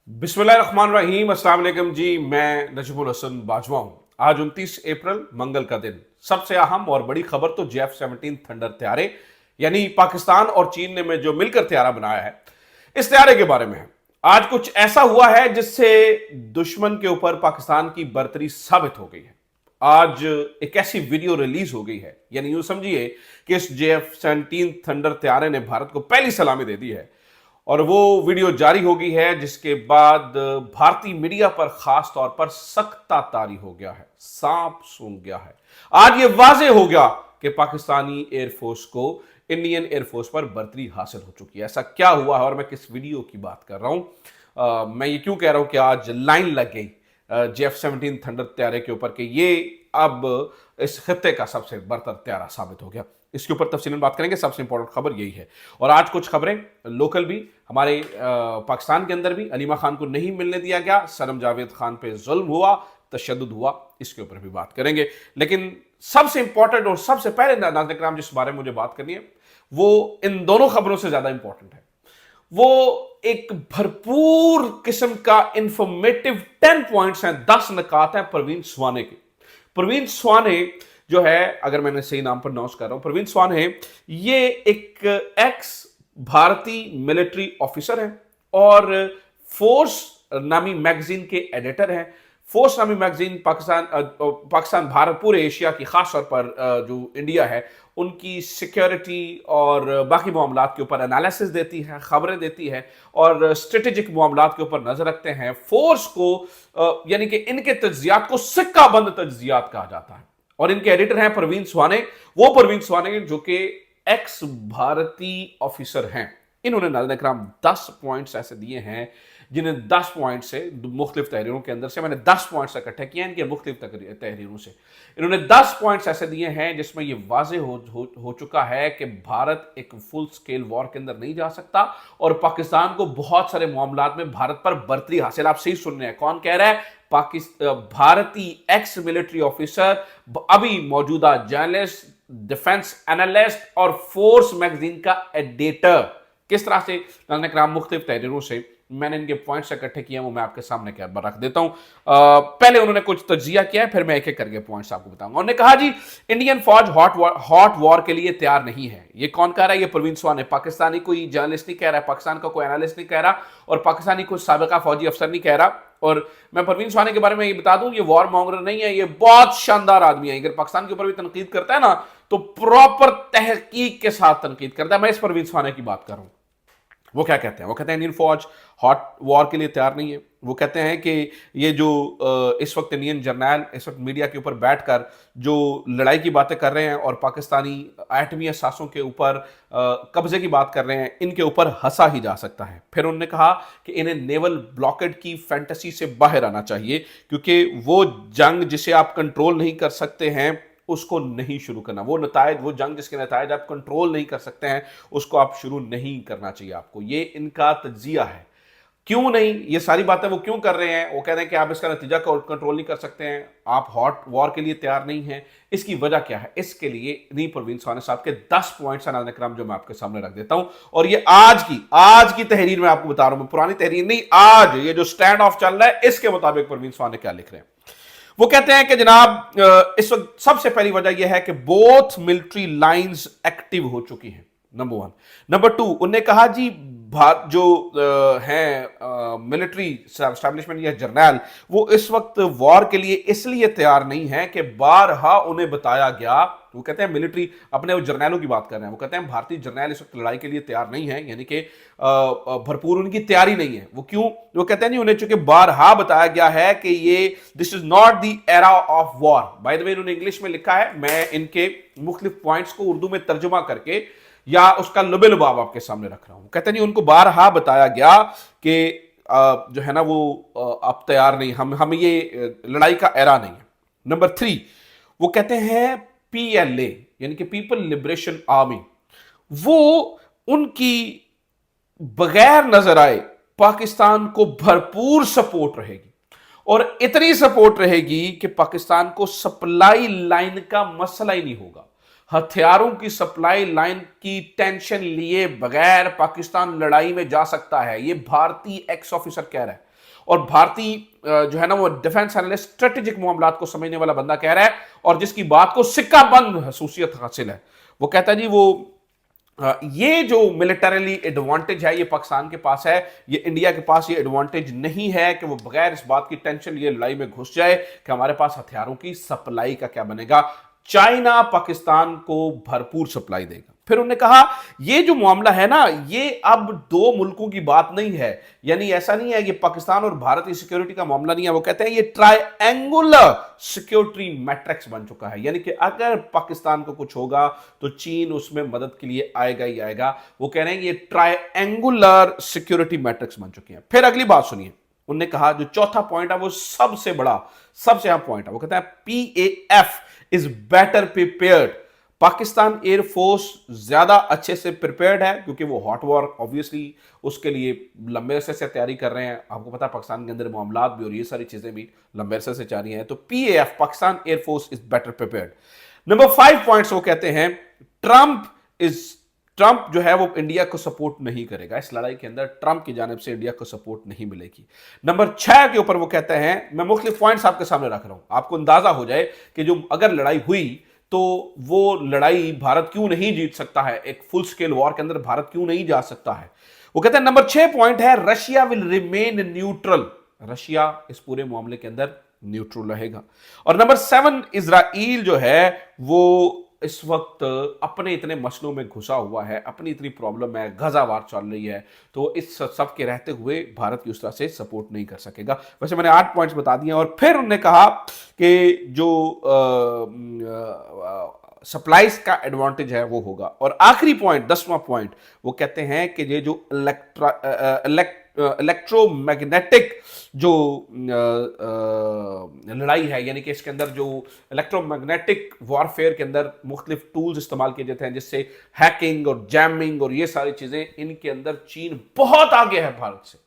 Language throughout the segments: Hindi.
बिस्मिल्लाहिर्रहमानिर्रहीम, अस्सलाम वालेकुम जी। मैं नजमुल हसन बाजवा हूं। आज 29 अप्रैल मंगल का दिन। सबसे अहम और बड़ी खबर तो JF-17 थंडर त्यारे यानी पाकिस्तान और चीन ने में जो मिलकर त्यारा बनाया है, इस त्यारे के बारे में है। आज कुछ ऐसा हुआ है जिससे दुश्मन के ऊपर पाकिस्तान की बर्तरी साबित हो गई है। आज एक ऐसी वीडियो रिलीज हो गई है, यानी यूं समझिए कि इस JF-17 थंडर त्यारे ने भारत को पहली सलामी दे दी है और वो वीडियो जारी हो गई है, जिसके बाद भारतीय मीडिया पर खास तौर पर सख्ता तारी हो गया है, सांप सूंघ गया है। आज ये वाजे हो गया कि पाकिस्तानी एयरफोर्स को इंडियन एयरफोर्स पर बर्तरी हासिल हो चुकी है। ऐसा क्या हुआ है और मैं किस वीडियो की बात कर रहा हूं? मैं ये क्यों कह रहा हूं कि आज लाइन लग गई JF-17 थंडर त्यारे के ऊपर कि ये अब इस खत्ते का सबसे बरतर त्यारा साबित हो गया। इसके ऊपर तफसीलन बात करेंगे। सबसे इंपॉर्टेंट खबर यही है। और आज कुछ खबरें लोकल भी, हमारे पाकिस्तान के अंदर भी अलीमा खान को नहीं मिलने दिया गया, सनम जावेद खान पे जुल्म हुआ, तशद्दुद हुआ, इसके ऊपर भी बात करेंगे। लेकिन सबसे इंपॉर्टेंट और सबसे पहले नाज़रीन किराम जिस बारे में मुझे बात करनी है वो इन दोनों खबरों से ज्यादा इंपॉर्टेंट है। वो एक भरपूर किस्म का इंफॉर्मेटिव 10 पॉइंट्स हैं, 10 नकात हैं प्रवीण स्वाने के। प्रवीण स्वाने जो है, अगर मैंने सही नाम प्रोनाउंस कर रहा हूं, प्रवीण स्वाने, ये एक एक्स भारतीय मिलिट्री ऑफिसर हैं और फोर्स नामी मैगजीन के एडिटर हैं। फोर्स नामी मैगजीन पाकिस्तान भारत पूरे एशिया की, खास तौर पर जो इंडिया है उनकी सिक्योरिटी और बाकी मामलात के ऊपर एनालिसिस देती है, खबरें देती है और स्ट्रेटेजिक मामलात के ऊपर नजर रखते हैं। फोर्स को यानी कि इनके तज्जियात को सिक्का बंद तज्जियात कहा जाता है। और इनके एडिटर हैं प्रवीण स्वाने, वो प्रवीण स्वाने जो कि एक्स भारतीय ऑफिसर हैं। इन्होंने नाज़रीन किराम 10 पॉइंट्स ऐसे दिए हैं जिन्हें 10 पॉइंट से मुख्तलिफ तहरीरों के अंदर से मैंने 10 पॉइंट्स इकट्ठे किए हैं इनके मुख्तलिफ तहरीरों से। इन्होंने 10 पॉइंट्स ऐसे दिए हैं जिसमें यह वाजे हो चुका है कि भारत एक फुल स्केल वॉर के अंदर नहीं जा सकता और पाकिस्तान को बहुत सारे मामलात में भारत पर बर्तरी हासिल। आप सही सुन रहे हैं, कौन कह रहा है? भारतीय एक्स मिलिट्री ऑफिसर, अभी मौजूदा जर्नलिस्ट, डिफेंस एनालिस्ट और फोर्स मैगजीन का एडिटर। किस तरह से नाज़रीन मुख्तलिफ तहरीरों से मैंने इनके पॉइंट्स इकट्ठे किए हैं वो मैं आपके सामने क्या रख देता हूं। पहले उन्होंने कुछ तज्जिया किया है, फिर मैं एक एक करके पॉइंट्स आपको बताऊंगा। उन्होंने कहा जी, इंडियन फौज हॉट वॉर के लिए तैयार नहीं है। ये कौन कह रहा है? ये प्रवीण स्वाने। पाकिस्तानी कोई जर्नलिस्ट नहीं कह रहा है, पाकिस्तान का कोई एनालिस्ट नहीं कह रहा और पाकिस्तानी कोई साबिका फौजी अफसर नहीं कह रहा। और मैं प्रवीण स्वाने के बारे में ये बता दूं, ये वॉर मॉन्गर नहीं है, ये बहुत शानदार आदमी है। अगर पाकिस्तान के ऊपर भी तनकीद करता है ना तो प्रॉपर तहकीक के साथ तनकीद करता है। मैं इस प्रवीण स्वाने की बात कर रहा हूं। वो क्या कहते हैं? वो कहते हैं इंडियन फौज हॉट वॉर के लिए तैयार नहीं है। वो कहते हैं कि ये जो इस वक्त इंडियन जर्नल इस वक्त मीडिया के ऊपर बैठकर जो लड़ाई की बातें कर रहे हैं और पाकिस्तानी एटमी असासों के ऊपर कब्जे की बात कर रहे हैं, इनके ऊपर हंसा ही जा सकता है। फिर उन्होंने कहा कि इन्हें नेवल ब्लॉकेड की फैंटेसी से बाहर आना चाहिए, क्योंकि वो जंग जिसे आप कंट्रोल नहीं कर सकते हैं उसको नहीं शुरू करना। वो जंग जिसके नतायज आप कंट्रोल नहीं कर सकते हैं उसको आप शुरू नहीं करना चाहिए आपको। ये इनका तज्जिया है। क्यों नहीं? ये सारी बातें वो क्यों कर रहे हैं? वो कह रहे हैं कि आप इसका नतीजा कंट्रोल नहीं कर सकते हैं, आप हॉट वॉर के लिए तैयार नहीं हैं। इसकी वजह क्या है? इसके लिए इन्हीं प्रवीण स्वाने साहब के 10 पॉइंट्स नाज़रीन जो मैं आपके सामने रख देता हूं। और ये आज की तहरीर में आपको बता रहा हूं, पुरानी तहरीर नहीं, आज ये जो स्टैंड ऑफ चल रहा है इसके मुताबिक प्रवीण स्वाने क्या लिख रहे हैं। वो कहते हैं कि जनाब, इस वक्त सबसे पहली वजह यह है कि बोथ मिलिट्री लाइंस एक्टिव हो चुकी हैं, नंबर 1। नंबर 2, उन्होंने कहा जी जो हैं मिलिट्री एस्टैब्लिशमेंट या जर्नल, वो इस वक्त वॉर के लिए इसलिए तैयार नहीं है कि बारहा उन्हें बताया गया। वो कहते हैं मिलिट्री, अपने जर्नलों की बात कर रहे हैं, वो कहते हैं भारतीय जर्नल इस वक्त लड़ाई के लिए तैयार नहीं है, यानी कि भरपूर उनकी तैयारी नहीं है। वो क्यों? वो कहते हैं नहीं, उन्हें चूंकि बारहा बताया गया है कि ये this is not the era of war. By the way उन्होंने इंग्लिश में लिखा है, मैं इनके मुख्तलिफ पॉइंट्स को उर्दू में तर्जुमा करके या उसका लुबे लुबाब आपके सामने रख रहा हूं। कहते नहीं, उनको बारहा बताया गया कि जो है ना वो आप तैयार नहीं, हम ये लड़ाई का एरा नहीं है। नंबर 3, वो कहते हैं PLA यानी कि पीपल लिबरेशन आर्मी, वो उनकी बगैर नजर आए पाकिस्तान को भरपूर सपोर्ट रहेगी और इतनी सपोर्ट रहेगी कि पाकिस्तान को सप्लाई लाइन का मसला ही नहीं होगा। हथियारों की सप्लाई लाइन की टेंशन लिए बगैर पाकिस्तान लड़ाई में जा सकता है। यह भारतीय एक्स ऑफिसर कह रहा है। और भारतीय जो है ना वो डिफेंस एनालिस्ट स्ट्रेटेजिक मामलात को समझने वाला बंदा कह रहा है और जिसकी बात को सिक्का बंद खसूसियत हासिल है। वो कहता है जी वो ये जो मिलिटरीली एडवांटेज है ये पाकिस्तान के पास है, ये इंडिया के पास ये एडवांटेज नहीं है कि वो बगैर इस बात की टेंशन ये लड़ाई में घुस जाए कि हमारे पास हथियारों की सप्लाई का क्या बनेगा। चाइना पाकिस्तान को भरपूर सप्लाई देगा। फिर उन्होंने कहा ये जो मामला है ना ये अब दो मुल्कों की बात नहीं है, यानी ऐसा नहीं है कि पाकिस्तान और भारत की सिक्योरिटी का मामला नहीं है। वो कहते हैं ये ट्रायंगुलर सिक्योरिटी मैट्रिक्स बन चुका है, यानी कि अगर पाकिस्तान को कुछ होगा तो चीन उसमें मदद के लिए आएगा ही आएगा। वो कह रहे हैं ये ट्रायंगुलर सिक्योरिटी मैट्रिक्स बन चुके हैं। फिर अगली बात सुनिए, उन्होंने कहा जो चौथा पॉइंट है वो सबसे बड़ा सबसे अहम पॉइंट है। वो कहते हैं PAF is better prepared. Pakistan air force ज्यादा अच्छे से प्रिपेयर्ड है क्योंकि वो हॉट वॉर ऑब्वियसली उसके लिए लंबे अरसे से तैयारी कर रहे हैं। आपको पता है पाकिस्तान के अंदर मामलात भी और ये सारी चीजें भी लंबे अरसे से जारी हैं। तो PAF Pakistan air force is better prepared. Number 5 points वो कहते हैं ट्रंप जो है वो इंडिया को सपोर्ट नहीं करेगा इस लड़ाई के अंदर, ट्रंप की जानिब से इंडिया को सपोर्ट नहीं मिलेगी। नंबर 6 के ऊपर वो कहते हैं, मैं मुख्तलिफ पॉइंट्स आपके सामने रख रहा हूं, आपको अंदाजा हो जाए कि जो अगर लड़ाई हुई तो वो लड़ाई भारत क्यों नहीं जीत सकता है, एक फुल स्केल वॉर के अंदर भारत क्यों नहीं जा सकता है। वो कहते हैं नंबर 6 पॉइंट है Russia will remain neutral. Russia इस पूरे मामले के अंदर न्यूट्रल रहेगा। और नंबर 7 इजराइल जो है वो इस वक्त अपने इतने मसलों में घुसा हुआ है, अपनी इतनी प्रॉब्लम है, गजा वार चल रही है, तो इस सब के रहते हुए भारत की उस तरह से सपोर्ट नहीं कर सकेगा। वैसे मैंने 8 पॉइंट्स बता दिए और फिर उन्होंने कहा कि जो सप्लाईज का एडवांटेज है वो होगा। और आखिरी पॉइंट 10वां पॉइंट वो कहते हैं कि ये जो इलेक्ट्रोमैग्नेटिक जो लड़ाई है, यानी कि इसके अंदर जो इलेक्ट्रोमैग्नेटिक वॉरफेयर के अंदर मुख्तलिफ टूल्स इस्तेमाल किए जाते हैं जिससे हैकिंग और जैमिंग और ये सारी चीजें, इनके अंदर चीन बहुत आगे है भारत से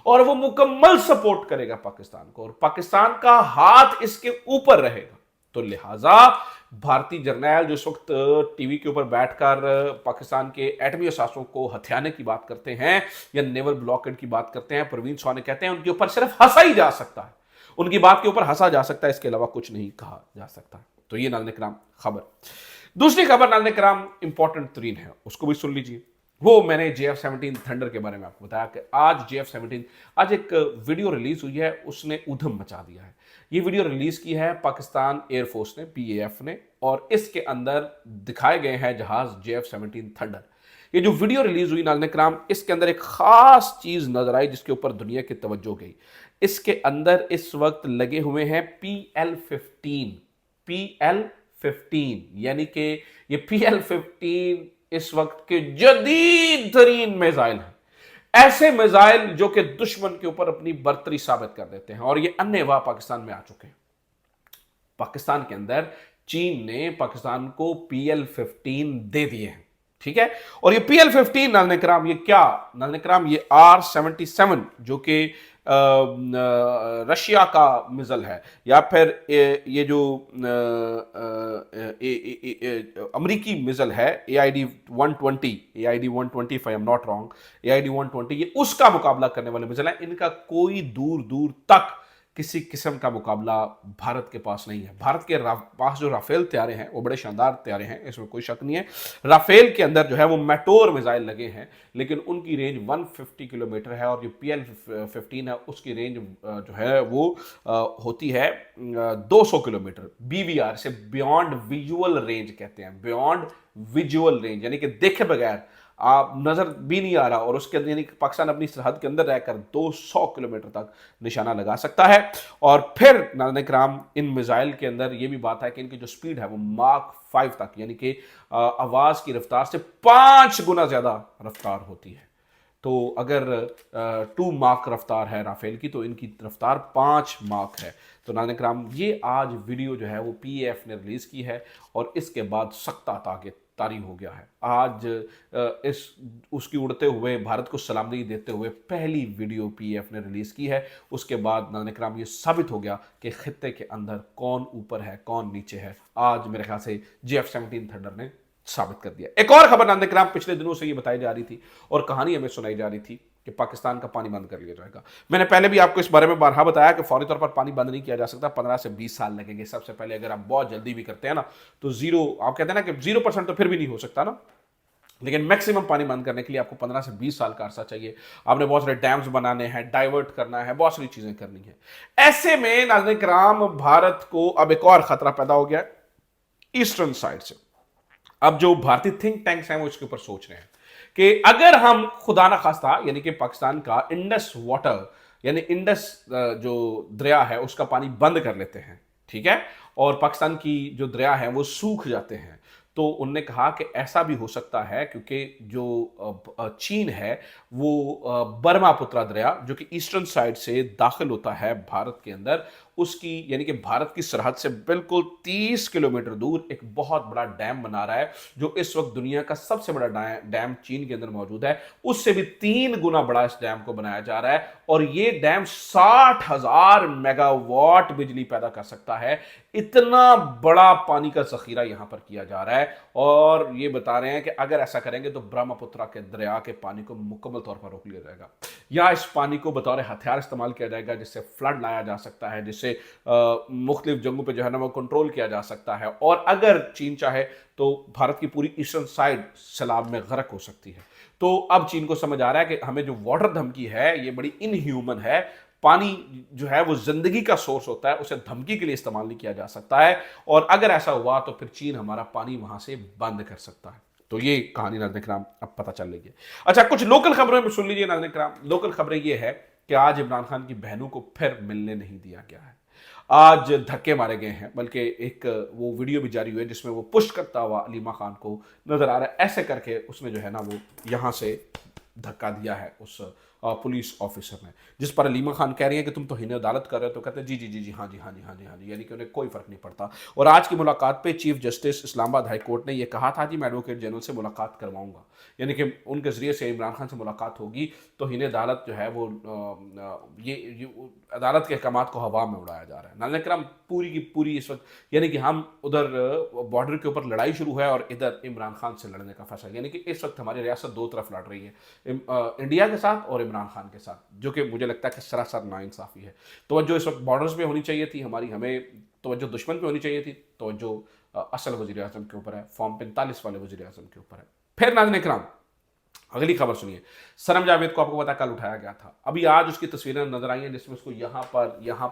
और वो मुकम्मल सपोर्ट करेगा पाकिस्तान को और पाकिस्तान का हाथ इसके ऊपर रहेगा। तो लिहाजा भारतीय जर्नैल जो इस वक्त टीवी के ऊपर बैठकर पाकिस्तान के एटमी असासों को हथियाने की बात करते हैं या नेवल ब्लॉकेड की बात करते हैं, परवीन सोने कहते हैं उनके ऊपर सिर्फ हंसा ही जा सकता है, उनकी बात के ऊपर हंसा जा सकता है, इसके अलावा कुछ नहीं कहा जा सकता। तो ये नाज़रीन किराम खबर। दूसरी खबर नाज़रीन किराम इंपॉर्टेंट तरीन है, उसको भी सुन लीजिए। वो मैंने JF-17 थंडर के बारे में आपको बताया कि आज JF-17 आज एक वीडियो रिलीज हुई है, उसने उधम मचा दिया है। ये वीडियो रिलीज की है पाकिस्तान एयरफोर्स ने, PAF ने, और इसके अंदर दिखाए गए हैं जहाज JF-17 थंडर। ये जो वीडियो रिलीज हुई नाज़रीन किराम, इसके अंदर एक खास चीज नजर आई जिसके ऊपर दुनिया की तवज्जो गई। इसके अंदर इस वक्त लगे हुए हैं PL-15 यानी कि ये PL-15 इस वक्त के जदीद तरीन मिसाइल हैं, ऐसे मिसाइल जो कि दुश्मन के ऊपर अपनी बर्तरी साबित कर देते हैं और ये अन्यवा पाकिस्तान में आ चुके हैं। पाकिस्तान के अंदर चीन ने पाकिस्तान को PL-15 दे दिए हैं, ठीक है। और ये PL-15 नाज़रीन किराम ये क्या, नाज़रीन किराम ये R-77 जो कि रशिया का मिसाइल है, या फिर ये जो अमेरिकी मिसाइल है AID-120 if I am not wrong, AID-120 ये उसका मुकाबला करने वाले मिसाइल है। इनका कोई दूर दूर तक किसी किस्म का मुकाबला भारत के पास नहीं है। भारत के पास जो राफेल तैयारे हैं वो बड़े शानदार तैयारे हैं, इसमें कोई शक नहीं है। राफेल के अंदर जो है वो मेटोर मिसाइल लगे हैं, लेकिन उनकी रेंज 150 किलोमीटर है और जो PL-15 है उसकी रेंज जो है वो होती है 200 किलोमीटर। BVR से बियॉन्ड विजुअल रेंज कहते हैं, बियॉन्ड विजुअल रेंज यानी कि देखे बगैर आप नजर भी नहीं आ रहा, और उसके अंदर यानी पाकिस्तान अपनी सरहद के अंदर रहकर 200 किलोमीटर तक निशाना लगा सकता है। और फिर नाज़रीन किराम इन मिसाइल के अंदर ये भी बात है कि इनकी जो स्पीड है वो माक 5 तक यानी कि आवाज की रफ्तार से 5 गुना ज्यादा रफ्तार होती है। तो अगर 2 माक रफ्तार है राफेल की तो इनकी रफ्तार 5 माक है। तो नाज़रीन किराम ये आज वीडियो जो है वो PAF ने रिलीज की है और इसके बाद सख्त आगे तारी हो गया है। आज इस उसकी उड़ते हुए भारत को सलामी देते हुए पहली वीडियो PAF ने रिलीज की है। उसके बाद नाज़रीन किराम ये साबित हो गया कि खित्ते के अंदर कौन ऊपर है कौन नीचे है। आज मेरे ख्याल से JF-17 थंडर ने साबित कर दिया। एक और खबर नाज़रीन किराम पिछले दिनों से ये बताई जा रही थी और कहानी हमें सुनाई जा रही थी कि पाकिस्तान का पानी बंद कर लिया जाएगा। मैंने पहले भी आपको इस बारे में बारहा बताया कि फौरी तौर पर पानी बंद नहीं किया जा सकता, 15 से 20 साल लगेंगे सबसे पहले। अगर आप बहुत जल्दी भी करते हैं ना तो जीरो, आप कहते हैं ना कि 0% तो फिर भी नहीं हो सकता ना, लेकिन मैक्सिमम पानी बंद करने के लिए आपको 15 से 20 साल का अरसा चाहिए। आपने बहुत सारे डैम्स बनाने हैं, डाइवर्ट करना है, बहुत सारी चीजें करनी है। ऐसे में नाज़रीन किराम, भारत को अब एक और खतरा पैदा हो गया है ईस्टर्न साइड से। अब जो भारतीय थिंक टैंक्स हैं वो इसके ऊपर सोच रहे हैं कि अगर हम खुदा ना खास्ता यानी कि पाकिस्तान का इंडस वाटर यानी इंडस जो दरिया है उसका पानी बंद कर लेते हैं, ठीक है, और पाकिस्तान की जो दरिया है वो सूख जाते हैं, तो उनने कहा कि ऐसा भी हो सकता है क्योंकि जो चीन है वो ब्रह्मपुत्र दरिया जो कि ईस्टर्न साइड से दाखिल होता है भारत के अंदर, उसकी यानी कि भारत की सरहद से बिल्कुल 30 किलोमीटर दूर एक बहुत बड़ा डैम बना रहा है, जो इस वक्त दुनिया का सबसे बड़ा डैम चीन के अंदर मौजूद है, उससे भी 3 गुना बड़ा इस डैम को बनाया जा रहा है। और ये डैम 60,000 मेगावाट बिजली पैदा कर सकता है। इतना बड़ा पानी का जखीरा यहां पर किया जा रहा है और ये बता रहे हैं कि अगर ऐसा करेंगे तो ब्रह्मपुत्र के दरिया के पानी को मुकम्मल तौर पर रोक लिया जाएगा, या इस पानी को बतौर हथियार इस्तेमाल किया जाएगा, जिससे फ्लड लाया जा सकता है, जिससे मुख्तलिफ जगहों पर जो है ना वो कंट्रोल किया जा सकता है। और अगर चीन चाहे तो भारत की पूरी ईस्टर्न साइड सैलाब में गर्क हो सकती है। तो अब चीन को समझ आ रहा है कि हमें जो वाटर धमकी है ये बड़ी इनह्यूमन है। पानी जो है वो जिंदगी का सोर्स होता है, उसे धमकी के लिए इस्तेमाल नहीं किया जा सकता है, और अगर ऐसा हुआ तो फिर चीन हमारा पानी वहां से बंद कर सकता है। तो ये कहानी नाज़रीन किराम अब पता चल रही है। अच्छा, कुछ लोकल खबरें में सुन लीजिए नाज़रीन किराम। लोकल खबरें ये है कि आज इमरान खान की बहनों को फिर मिलने नहीं दिया गया है। आज धक्के मारे गए हैं, बल्कि एक वो वीडियो भी जारी हुई है जिसमें वो पुश करता हुआ अलीमा खान को नजर आ रहा है, ऐसे करके उसने जो है ना वो यहां से धक्का दिया है उस पुलिस ऑफिसर ने, जिस पर अलीमा खान कह रही है कि तुम तो हिने अदालत कर रहे हो, तो कहते हैं जी जी जी जी हाँ जी हाँ जी हाँ जी हाँ जी, यानी कि उन्हें कोई फर्क नहीं पड़ता। और आज की मुलाकात पे chief justice Islamabad high court ने यह कहा था जी मैं एडवोकेट जनरल से मुलाकात करवाऊंगा, यानी कि उनके जरिए से इमरान खान से मुलाकात होगी तो हिने अदालत जो है वो ये अदालत के अहकाम को हवा में उड़ाया जा रहा है। नाज़रीन किराम, पूरी की पूरी इस वक्त यानी कि हम उधर बॉर्डर के ऊपर लड़ाई शुरू है और इधर इमरान खान से लड़ने का फैसला, यानी कि इस वक्त हमारी रियासत दो तरफ लड़ रही है, इंडिया के साथ और इमरान खान के साथ, जो कि मुझे लगता है कि सरासर नाइंसाफ़ी है। तवज्जो इस वक्त बॉर्डर्स पे होनी चाहिए थी हमारी, हमें तवज्जो दुश्मन पे होनी चाहिए थी, तवज्जो असल वज़ीर आज़म के ऊपर है, फॉर्म 45 वाले वज़ीर आज़म के ऊपर है। फिर नाज़रीन इकराम, अगली खबर सुनिए। सरम जावेद को आपको पता कल उठाया गया था, अभी आज उसकी तस्वीरें नजर आई हैं जिसमें उसको यहाँ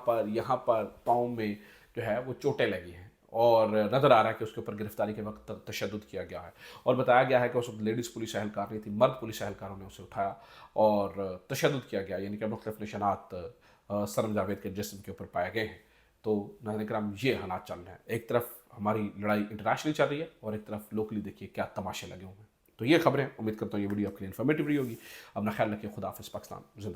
पर पाँव में जो है वो चोटें लगी हैं, और नजर आ रहा है कि उसके ऊपर गिरफ्तारी के वक्त तशद्दुद किया गया है, और बताया गया है कि उस वक्त लेडीज़ पुलिस एहलकार नहीं थी, मर्द पुलिस एहलकारों ने उसे उठाया और तशद्दुद किया गया, यानी कि मुख्तलिफ निशानात सरम जावेद के जिस्म के ऊपर पाए गए हैं। तो नाज़रीन किराम, ये हालात चल रहे हैं, एक तरफ हमारी लड़ाई इंटरनेशनली चल रही है और एक तरफ लोकली देखिए क्या तमाशे लगे हुए हैं। तो ये खबरें, उम्मीद करता हूँ ये वीडियो आपके लिए इन्फॉर्मेटिव रही होगी। अपना ख्याल रखिए, खुदा हाफिज़, पाकिस्तान जिंदाबाद।